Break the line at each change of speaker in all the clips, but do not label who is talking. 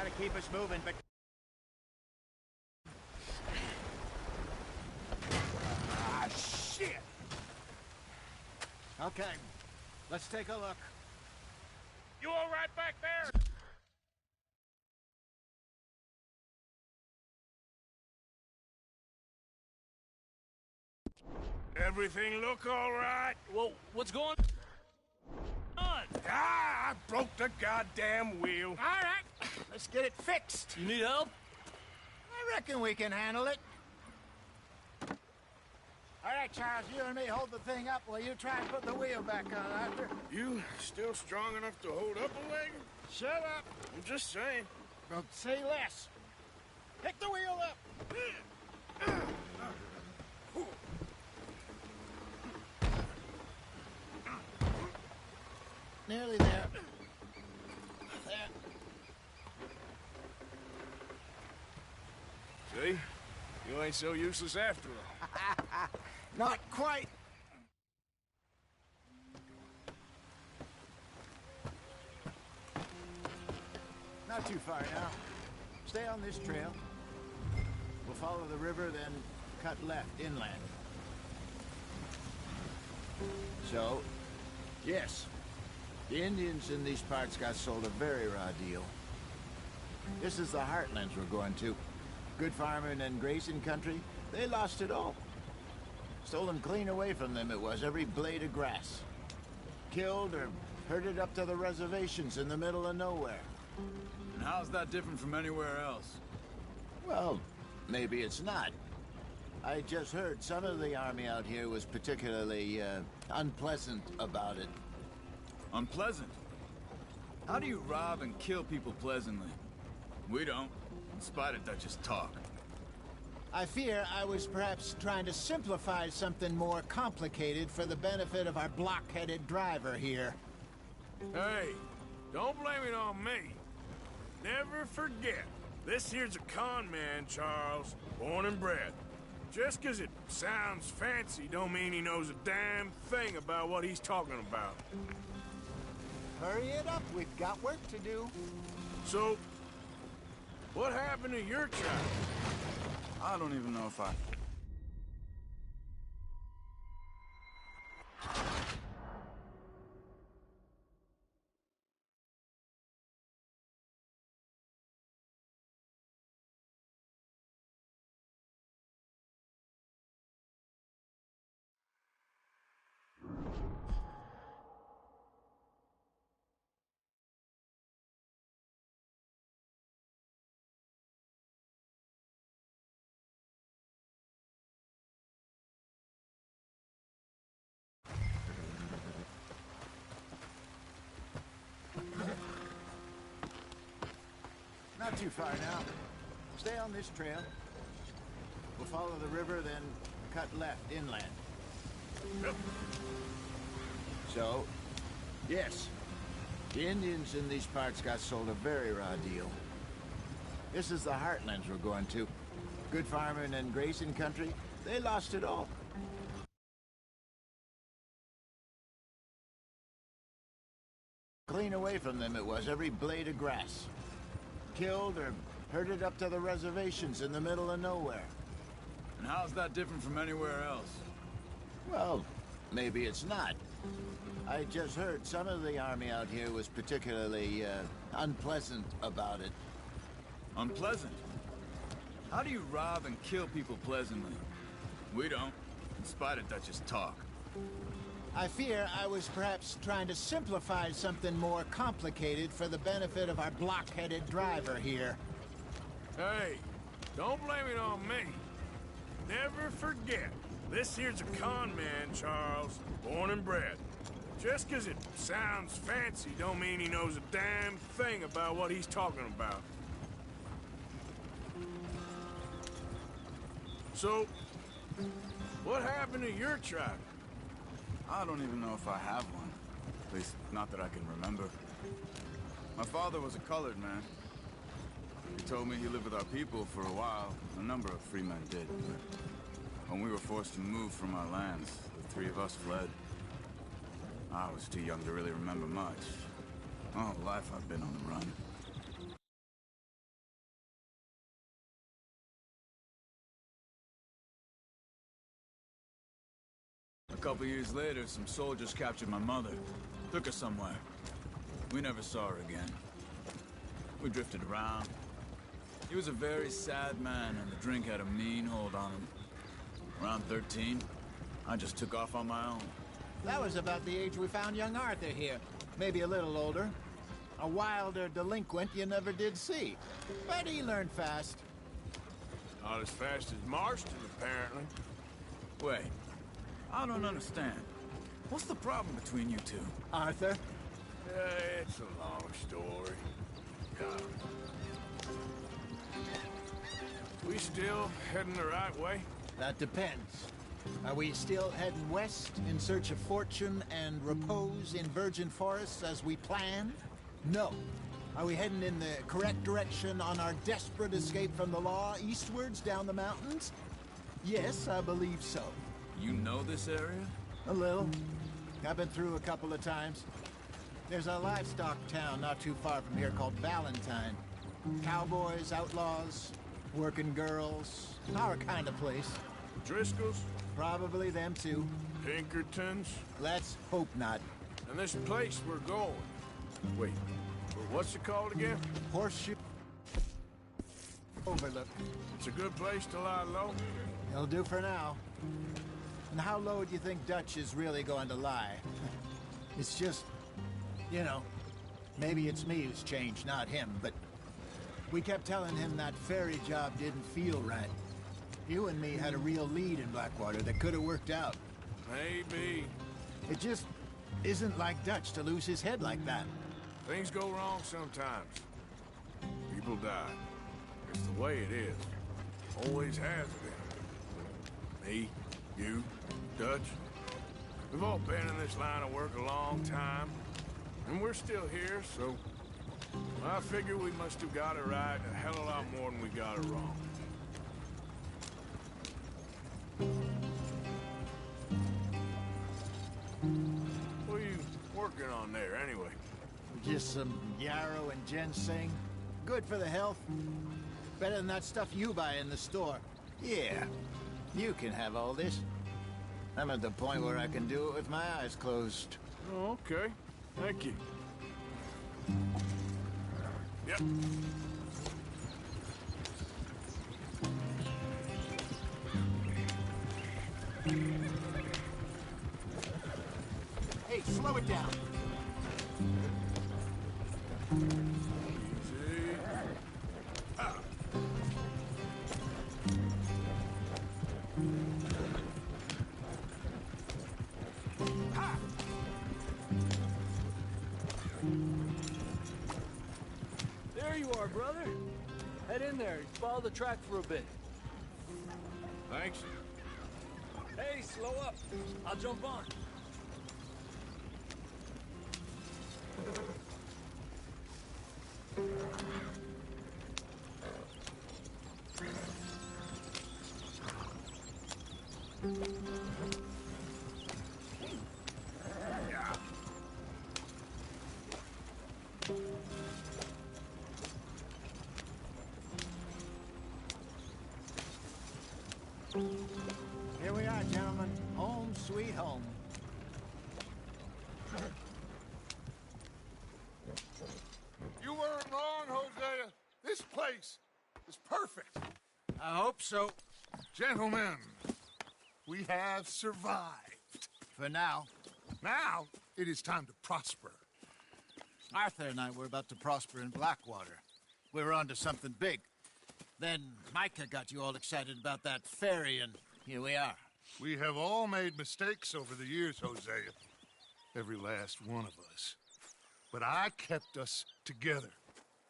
Gotta keep us moving, but... Ah, shit! Okay, let's take a look.
You all right back there? Everything look all right?
Well, what's going on?
Ah, I broke the goddamn wheel.
All right, let's get it fixed.
You need help?
I reckon we can handle it. All right, Charles, you and me hold the thing up while you try and put the wheel back on after.
You still strong enough to hold up a wagon?
Shut up.
I'm just saying.
Don't say less. Pick the wheel up. Nearly there. There.
See? You ain't so useless after all.
Not quite. Not too far now. Stay on this trail. We'll follow the river, then cut left inland. So, yes, the Indians in these parts got sold a very raw deal. This is the heartlands we're going to. Good farming and grazing country, they lost it all. Stolen clean away from them it was, every blade of grass. Killed or herded up to the reservations in the middle of nowhere.
And how's that different from anywhere else?
Well, maybe it's not. I just heard some of the army out here was particularly, unpleasant about it.
Unpleasant? How do you rob and kill people pleasantly? We don't, in spite of Dutch's talk.
I fear I was perhaps trying to simplify something more complicated for the benefit of our block-headed driver here.
Hey, don't blame it on me. Never forget, this here's a con man, Charles, born and bred. Just 'cause it sounds fancy don't mean he knows a damn thing about what he's talking about.
Hurry it up, we've got work to do.
So, what happened to your tribe?
I don't even know if I...
Not too far now. Stay on this trail. We'll follow the river, then cut left inland. So, yes, the Indians in these parts got sold a very raw deal. This is the heartlands we're going to. Good farming and grazing country, they lost it all. Clean away from them it was, every blade of grass. Killed or herded up to the reservations in the middle of nowhere.
And how's that different from anywhere else?
Well, maybe it's not. I just heard some of the army out here was particularly, unpleasant about it.
Unpleasant? How do you rob and kill people pleasantly? We don't, in spite of Dutch's talk.
I fear I was perhaps trying to simplify something more complicated for the benefit of our block-headed driver here.
Hey, don't blame it on me. Never forget, this here's a con man, Charles, born and bred. Just 'cause it sounds fancy don't mean he knows a damn thing about what he's talking about. So, what happened to your tribe?
I don't even know if I have one. At least, not that I can remember. My father was a colored man. He told me he lived with our people for a while. A number of free men did. When we were forced to move from our lands, the three of us fled. I was too young to really remember much. My whole life I've been on the run. couple years later, some soldiers captured my mother. Took her somewhere. We never saw her again. We drifted around. He was a very sad man, and the drink had a mean hold on him. Around 13, I just took off on my own.
That was about the age we found young Arthur here. Maybe a little older. A wilder delinquent you never did see. But he learned fast.
Not as fast as Marston, apparently.
Wait, I don't understand. What's the problem between you two?
Arthur?
It's a long story. We still heading the right way?
That depends. Are we still heading west in search of fortune and repose in virgin forests as we planned? No. Are we heading in the correct direction on our desperate escape from the law eastwards down the mountains? Yes, I believe so.
You know this area?
A little. I've been through a couple of times. There's a livestock town not too far from here called Valentine. Cowboys, outlaws, working girls, our kind of place.
Driscoll's?
Probably them too.
Pinkertons?
Let's hope not.
And this place we're going. Wait, what's it called again?
Horseshoe Overlook.
It's a good place to lie low?
It'll do for now. And how low do you think Dutch is really going to lie? It's just, you know, maybe it's me who's changed, not him, but we kept telling him that ferry job didn't feel right. You and me had a real lead in Blackwater that could have worked out.
Maybe.
It just isn't like Dutch to lose his head like that.
Things go wrong sometimes. People die. It's the way it is. Always has been. Me, you, Dutch. We've all been in this line of work a long time. And we're still here, so I figure we must have got it right a hell of a lot more than we got it wrong. What are you working on there, anyway?
Just some yarrow and ginseng. Good for the health. Better than that stuff you buy in the store. Yeah, you can have all this. I'm at the point where I can do it with my eyes closed.
Oh, okay. Thank you. Yep.
Hey, slow it down.
Easy. Ah.
Ha!
There you are, brother. Head in there. Follow the track for a bit.
Thanks.
Hey, slow up. I'll jump on.
Here we are, gentlemen. Home sweet home.
You weren't wrong, Hosea. This place is perfect.
I hope so.
Gentlemen, we have survived.
For now.
Now, it is time to prosper.
Arthur and I were about to prosper in Blackwater. We were onto something big. Then Micah got you all excited about that ferry, and here we are.
We have all made mistakes over the years, Hosea. Every last one of us. But I kept us together.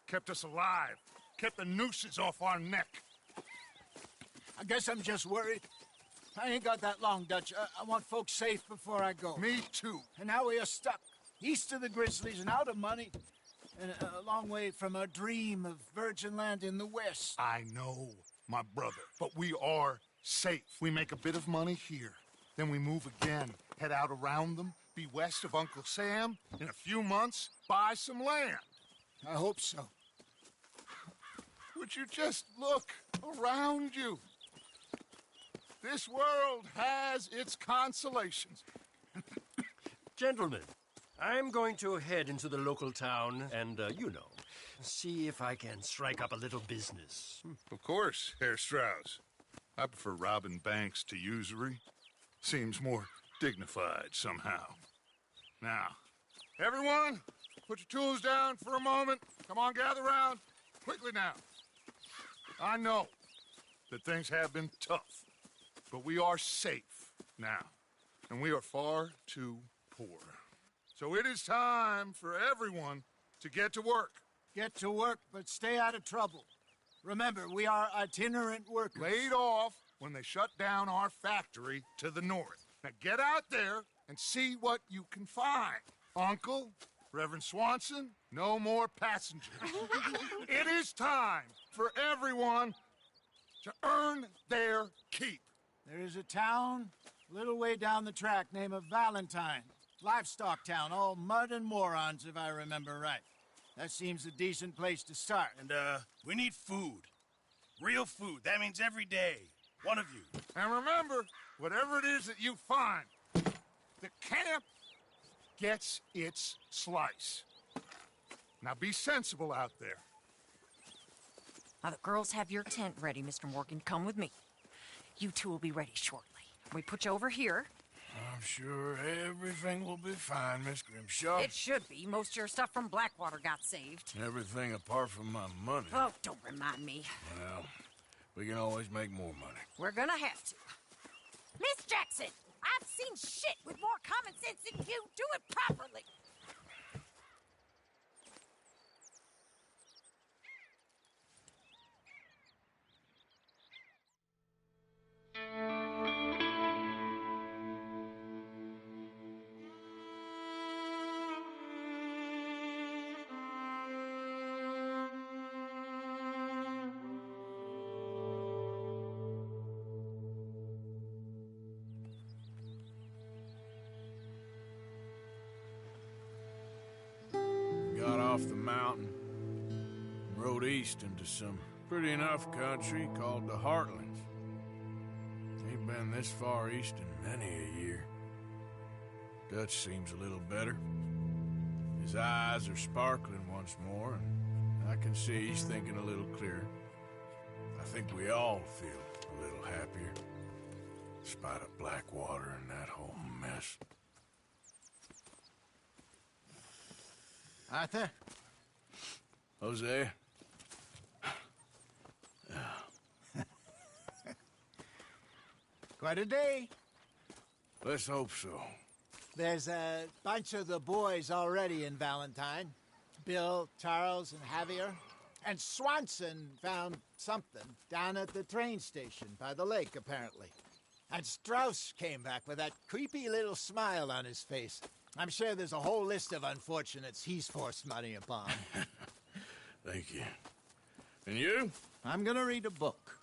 Kept us alive. Kept the nooses off our neck.
I guess I'm just worried. I ain't got that long, Dutch. I want folks safe before I go.
Me too.
And now we are stuck, east of the Grizzlies and out of money, and a long way from our dream of virgin land in the west.
I know, my brother, but we are safe. We make a bit of money here. Then we move again, head out around them, be west of Uncle Sam. In a few months, buy some land.
I hope so.
Would you just look around you? This world has its consolations.
Gentlemen, I'm going to head into the local town and, see if I can strike up a little business.
Of course, Herr Strauss. I prefer robbing banks to usury. Seems more dignified somehow. Now, everyone, put your tools down for a moment. Come on, gather round. Quickly now. I know that things have been tough, but we are safe now, and we are far too poor. So it is time for everyone to get to work.
Get to work, but stay out of trouble. Remember, we are itinerant workers.
Laid off when they shut down our factory to the north. Now get out there and see what you can find. Uncle, Reverend Swanson, no more passengers. It is time for everyone to earn their keep.
There is a town a little way down the track named Valentine. Livestock town, all mud and morons, if I remember right. That seems a decent place to start.
And, we need food. Real food. That means every day. One of you.
And remember, whatever it is that you find, the camp gets its slice. Now be sensible out there.
Now, the girls have your tent ready, Mr. Morgan. Come with me. You two will be ready shortly. We put you over here.
I'm sure everything will be fine, Miss Grimshaw.
It should be. Most of your stuff from Blackwater got saved.
Everything apart from my money.
Oh, don't remind me.
Well, we can always make more money.
We're gonna have to. Miss Jackson, I've seen shit with more common sense than you. Do it properly.
Got off the mountain, rode east into some pretty enough country called the Heartlands. Ain't been this far east in many a year. Dutch seems a little better. His eyes are sparkling once more, and I can see he's thinking a little clearer. I think we all feel a little happier, in spite of Blackwater and that whole mess.
Arthur?
Jose?
Quite a day.
Let's hope so.
There's a bunch of the boys already in Valentine. Bill, Charles, and Javier. And Swanson found something down at the train station by the lake, apparently. And Strauss came back with that creepy little smile on his face. I'm sure there's a whole list of unfortunates he's forced money upon.
Thank you. And you?
I'm gonna read a book.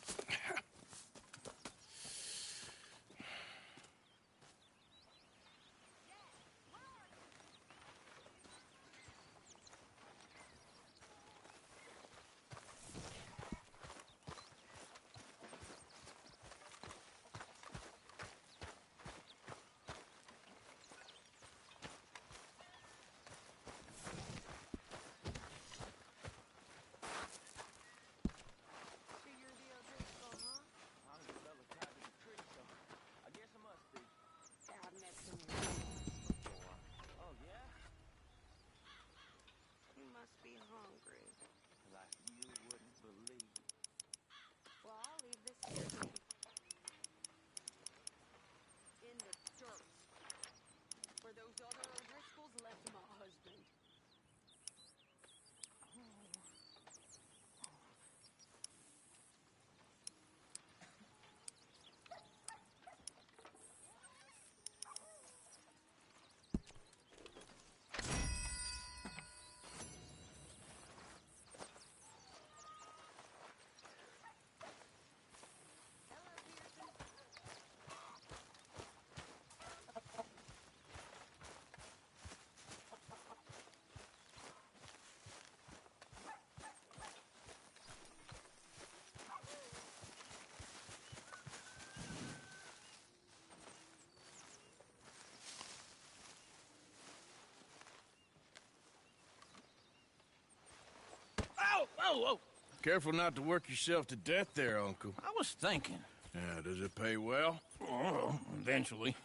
whoa!
Careful not to work yourself to death there, Uncle.
I was thinking.
Yeah, does it pay well?
Oh, eventually.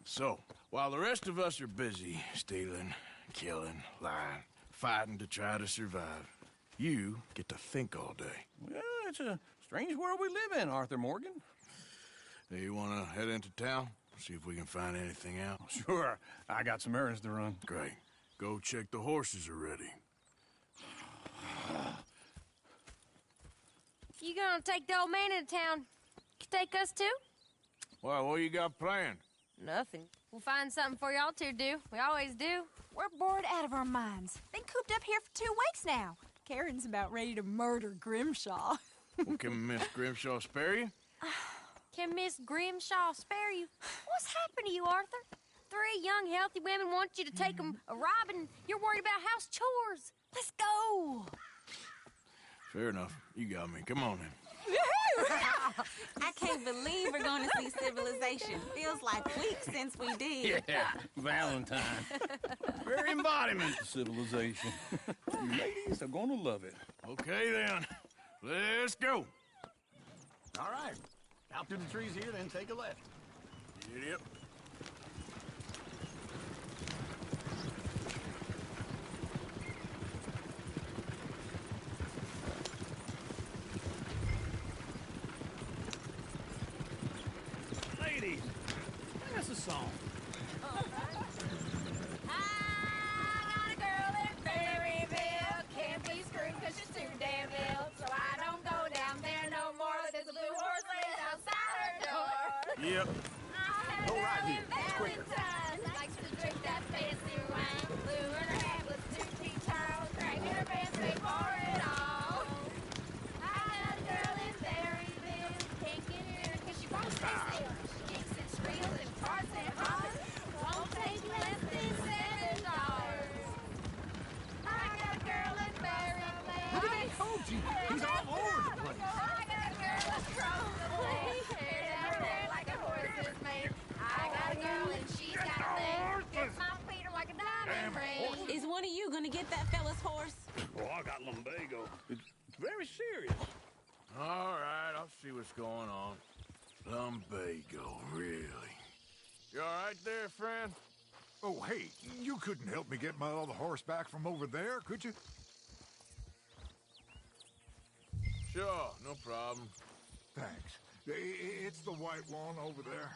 So, while the rest of us are busy stealing, killing, lying, fighting to try to survive, you get to think all day.
Well, it's a strange world we live in, Arthur Morgan.
Hey, you want to head into town? See if we can find anything out?
Sure, I got some errands to run.
Great. Go check the horses are ready.
You gonna take the old man into town? Take us too?
Well, what you got planned?
Nothing. We'll find something for y'all to do. We always do.
We're bored out of our minds. Been cooped up here for 2 weeks now. Karen's about ready to murder Grimshaw.
Well, can Miss Grimshaw spare you?
Can Miss Grimshaw spare you? What's happened to you, Arthur? 3 young, healthy women want you to take them a robbing. You're worried about house chores. Let's go.
Fair enough. You got me. Come on then.
I can't believe we're going to see civilization. Feels like weeks since we did.
Yeah, Valentine. Very embodiment of civilization. You ladies are going to love it.
Okay then. Let's go.
All right. Out through the trees here, then take a left.
Yep.
Ladies, sing us a song.
I got a girl in Berryville. Can't be screwed 'cause she's too damn ill. So I don't go down there no more. There's a blue horse laying outside her door.
Yep.
Go right here. It's quicker. Likes to drink that fancy wine. Blue in her hat was 2 feet tall. Dragging her pants straight for it all. I got a girl in Berryville. Can't get her 'cause she won't stay still. She kicks and squeals and farts and hollers. Won't take less than $7. I got a girl in Berryville.
Look at that coach. He's all over the place.
I got a girl across the way. Hair down there like a horse's mane. I got a girl and she's got a thing. Gets my feet are like a diamond ring.
Is one of you going to get that fella's horse?
Oh, I got lumbago. It's very serious.
All right, I'll see what's going on. Lumbago, really? You all right there, friend?
Oh, hey, you couldn't help me get my other horse back from over there, could you?
Sure, no problem.
Thanks. It's the white one over there.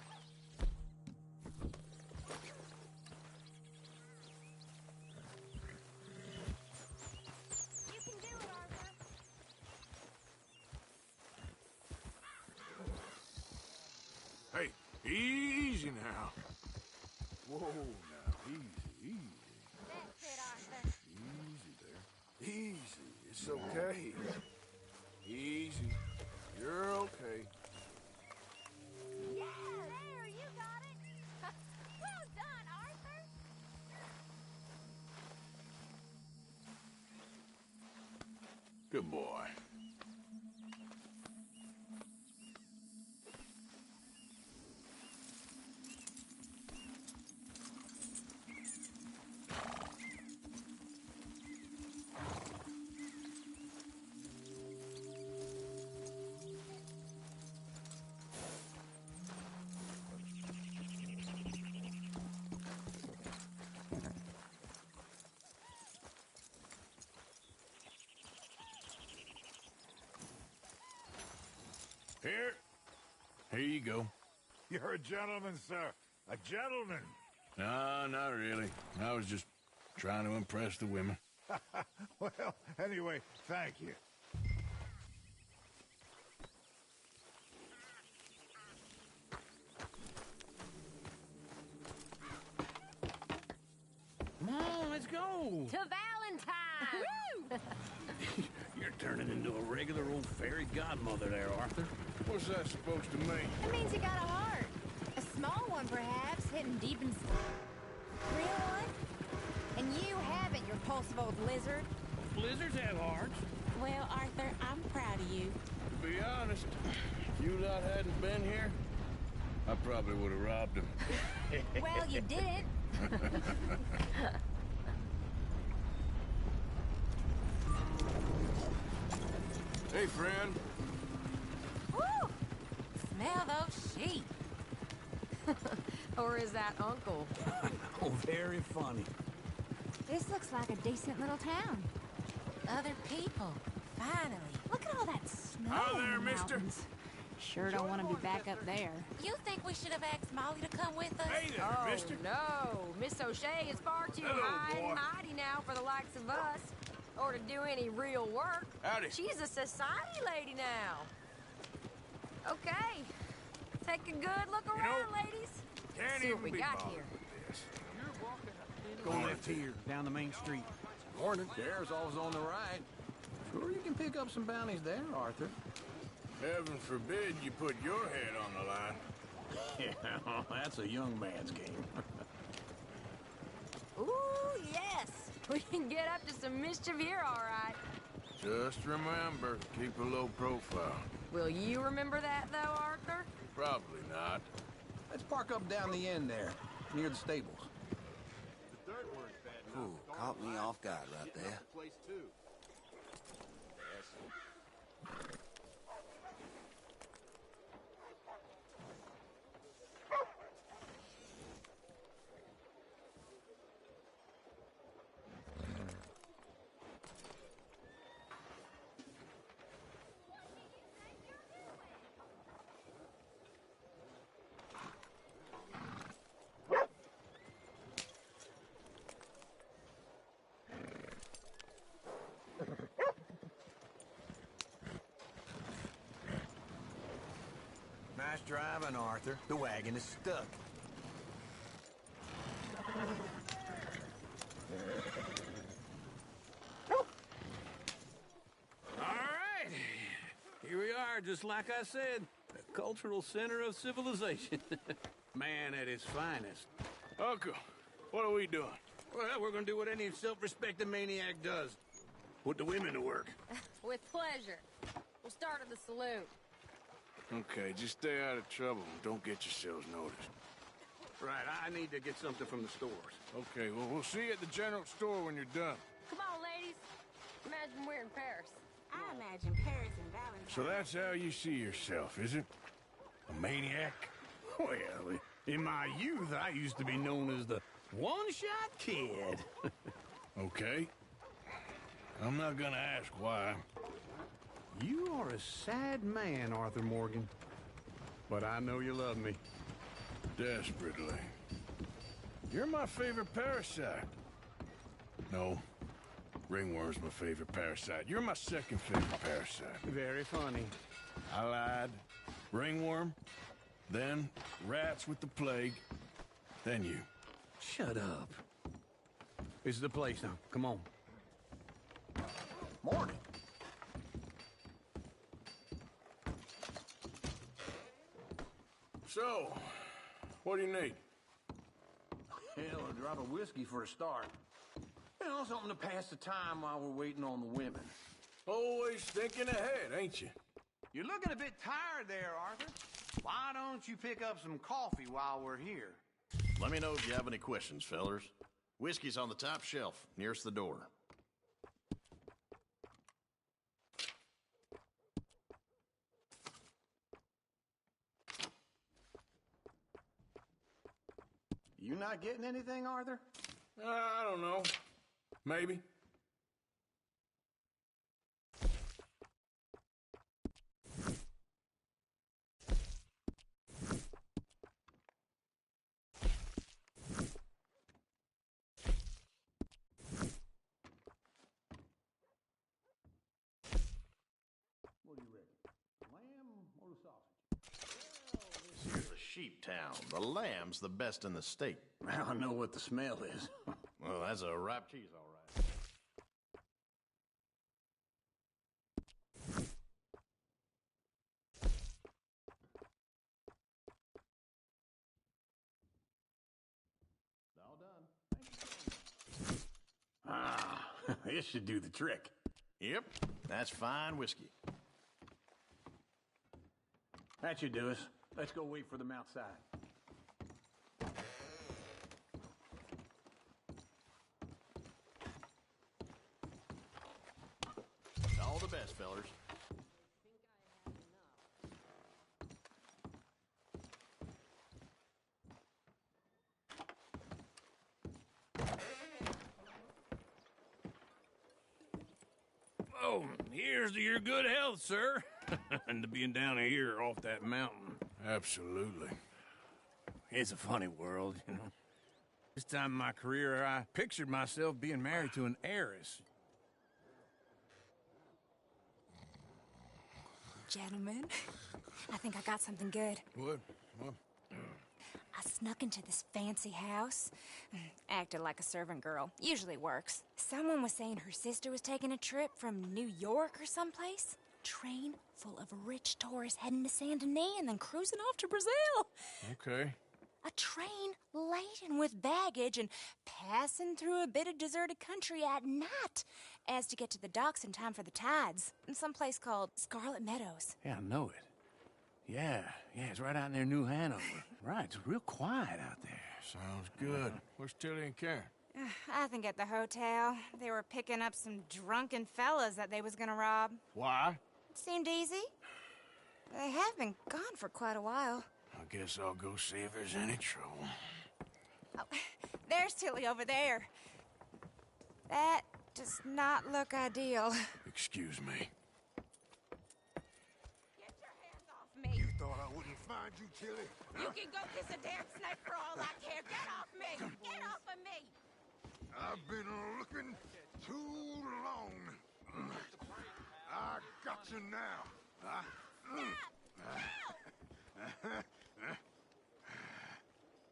You can do it, Arthur.
Hey, easy now. Whoa, now, easy.
That's it, Arthur.
Easy there. Easy. It's okay. Easy. You're okay.
Yeah, there, you got it. Well done, Arthur.
Good boy. Here you go.
You're a gentleman, sir. A gentleman.
No, not really. I was just trying to impress the women.
Well, anyway, thank you.
Come on, let's go.
To Valentine.
You're turning into a regular old fairy godmother there, Arthur.
What's that supposed to mean?
It means you got a heart. A small one, perhaps, hidden deep inside. Real one? And you haven't, you repulsive old lizard.
Blizzards have hearts.
Well, Arthur, I'm proud of you.
To be honest, if you lot hadn't been here, I probably would have robbed him.
Well, you didn't.
Hey, friend.
Woo! Smell those sheep. Or is that Uncle?
Oh, very funny.
This looks like a decent little town.
Other people. Finally.
Look at all that snow
Hi there,
in the
mister.
mountains. Sure don't want to be back up there.
You think we should have asked Molly to come with us?
Hey there, mister.
No, Miss O'Shea is far too
Hello,
high
boy.
and mighty now for the likes of us, or to do any real work.
Howdy.
She's a society lady now. Okay, take a good look around, ladies.
Can't
See what
even
we
be
got
bothered
here.
with this.
Go left here, down the main street. Morning. There's always on the right. Sure you can pick up some bounties there, Arthur.
Heaven forbid you put your head on the line.
Yeah, that's a young man's game.
Ooh, yes. We can get up to some mischief here, all right.
Just remember, keep a low profile.
Will you remember that, though, Arthur?
Probably not.
Let's park up down the end there, near the stables.
Ooh, caught me off guard right there.
Nice driving, Arthur. The wagon is stuck. All right. Here we are, just like I said. The cultural center of civilization. Man at his finest.
Uncle, what are we doing?
Well, we're gonna do what any self-respecting maniac does. Put the women to work.
With pleasure. We'll start at the saloon.
Okay, just stay out of trouble and don't get yourselves noticed.
Right, I need to get something from the stores.
Okay, well, we'll see you at the general store when you're done.
Come on, ladies. Imagine we're in Paris.
I imagine Paris and Valentine.
So that's how you see yourself, is it? A maniac?
Well, in my youth, I used to be known as the one-shot kid.
Okay. I'm not gonna ask why.
You are a sad man, Arthur Morgan. But I know you love me.
Desperately. You're my favorite parasite. No. Ringworm's my favorite parasite. You're my second favorite parasite.
Very funny.
I lied. Ringworm, then rats with the plague, then you.
Shut up. This is the place now. Come on. Morning.
So, what do you need?
Hell, a drop of whiskey for a start. You know, something to pass the time while we're waiting on the women.
Always thinking ahead, ain't you?
You're looking a bit tired there, Arthur. Why don't you pick up some coffee while we're here?
Let me know if you have any questions, fellers. Whiskey's on the top shelf, nearest the door.
You not getting anything, Arthur?
I don't know. Maybe.
What do you reckon? Lamb or the sausage?
This here's a sheep town. The lamb's the best in the state.
Now I know what the smell is.
Well, that's a ripe cheese, all right. All done.
Ah, this should do the trick.
Yep, that's fine whiskey.
That should do us. Let's go wait for them outside.
All the best, fellers.
Here's to your good health, sir. And to being down here off that mountain.
Absolutely.
It's a funny world, you know. This time in my career, I pictured myself being married to an heiress.
Gentlemen, I think I got something good.
What?
I snuck into this fancy house. Acted like a servant girl. Usually works. Someone was saying her sister was taking a trip from New York or someplace. Train full of rich tourists heading to Saint Denis and then cruising off to Brazil.
Okay.
A train laden with baggage and passing through a bit of deserted country at night as to get to the docks in time for the tides in some place called Scarlet Meadows.
Yeah, I know it. Yeah, it's right out near New Hanover. Right, it's real quiet out there.
Sounds good. Where's Tilly and Karen?
I think at the hotel. They were picking up some drunken fellas that they was gonna rob.
Why?
Seemed easy. They have been gone for quite a while.
I guess I'll go see if there's any trouble.
Oh, there's Tilly over there. That does not look ideal.
Excuse me.
Get your hands off me.
You thought I wouldn't find you, Tilly?
You can go kiss a damn snake for all I care. Get off me! Get off of me!
I've been looking too long. I got you now.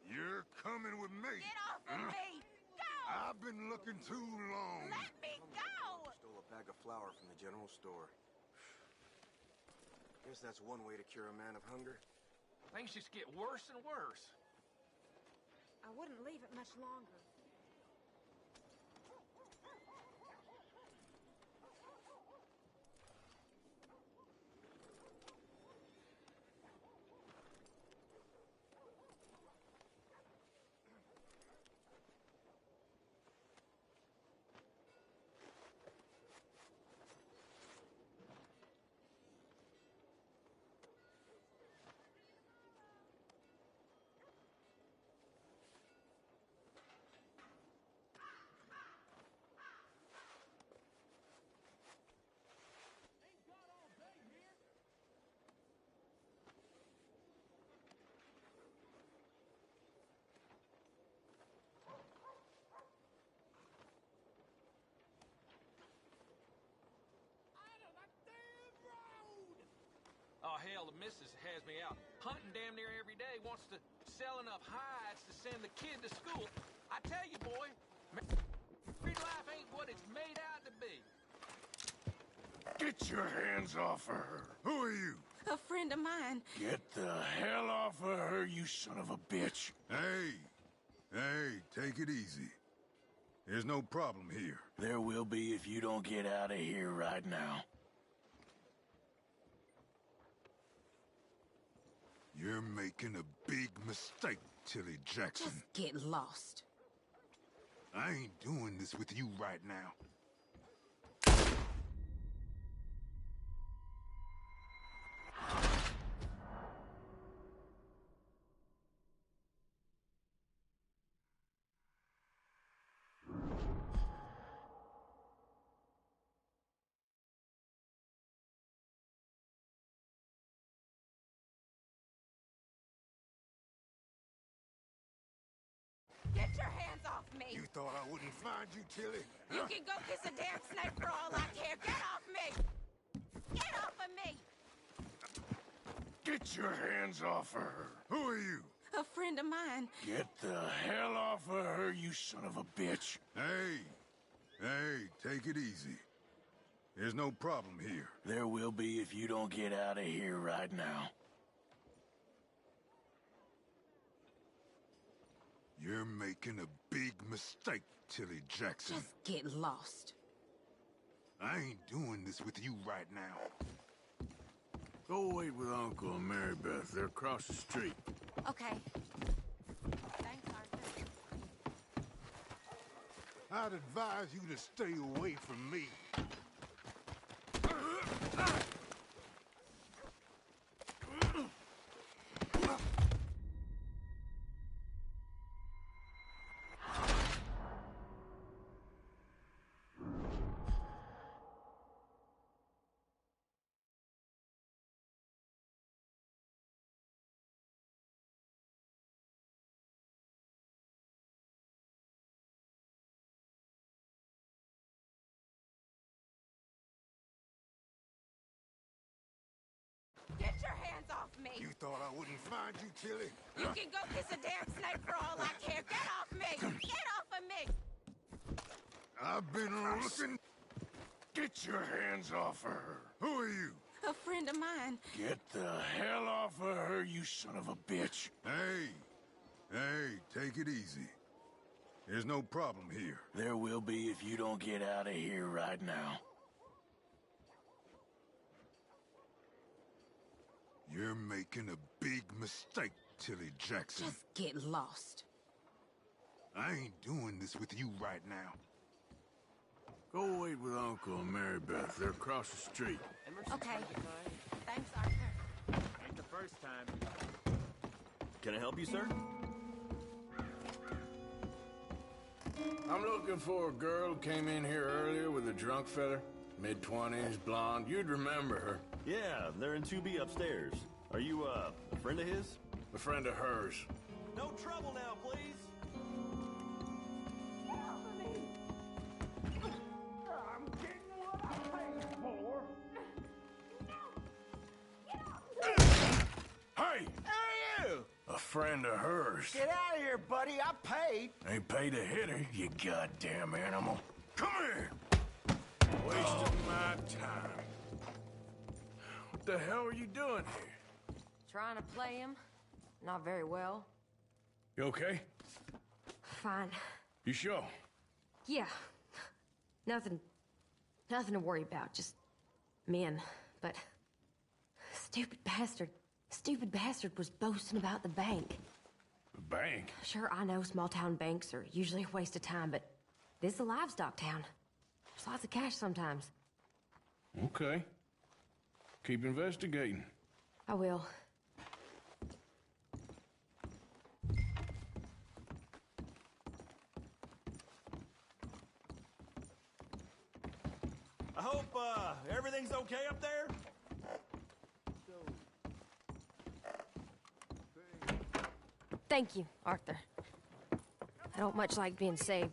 You're coming with me.
Get off of me! Go!
I've been looking too long.
Let me go!
Stole a bag of flour from the general store. Guess that's one way to cure a man of hunger.
Things just get worse and worse.
I wouldn't leave it much longer.
Oh, hell, the missus has me out hunting damn near every day, wants to sell enough hides to send the kid to school. I tell you, boy, married life ain't what it's made out to be.
Get your hands off of her.
Who are you?
A friend of mine.
Get the hell off of her, you son of a bitch.
Hey, take it easy. There's no problem here.
There will be if you don't get out of here right now.
You're making a big mistake, Tilly Jackson.
Just get lost.
I ain't doing this with you right now.
Get your hands off me!
You thought I wouldn't find you, Tilly?
You can go kiss a damn snake for all I care. Get off me! Get off of me!
Get your hands off of her.
Who are you?
A friend of mine.
Get the hell off of her, you son of a bitch.
Hey, take it easy. There's no problem here.
There will be if you don't get out of here right now.
You're making a big mistake, Tilly Jackson.
Just get lost.
I ain't doing this with you right now.
Go wait with Uncle and Mary Beth. They're across the street.
Okay. Thanks, Arthur.
I'd advise you to stay away from me.
me.
You thought I wouldn't find you, Tilly?
You can go kiss a damn snake for all I care. Get off me! Get off of me!
I've been looking... Get your hands off her. Who are you?
A friend of mine.
Get the hell off of her, you son of a bitch.
Hey, take it easy. There's no problem here.
There will be if you don't get out of here right now.
You're making a big mistake, Tilly Jackson.
Just get lost.
I ain't doing this with you right now.
Go wait with Uncle and Mary Beth. They're across the street.
Okay. Thanks, Arthur.
Ain't the first time.
Can I help you, sir?
I'm looking for a girl who came in here earlier with a drunk fella. Mid-20s, blonde. You'd remember her.
Yeah, they're in 2B upstairs. Are you, a friend of his?
A friend of hers.
No trouble now, please.
Get off of me!
I'm getting what I paid for. Hey!
Hey, you!
A friend of hers.
Get out of here, buddy. I paid.
Ain't paid to hit her, you goddamn animal. Come here! Wasting my time. What the hell are you doing here?
Trying to play him. Not very well.
You okay?
Fine.
You sure?
Yeah. Nothing to worry about. Just men. But stupid bastard was boasting about the bank.
The bank?
Sure, I know small town banks are usually a waste of time, but this is a livestock town. There's lots of cash sometimes.
Okay. Keep investigating.
I will.
I hope, everything's okay up there?
Thank you, Arthur. I don't much like being saved,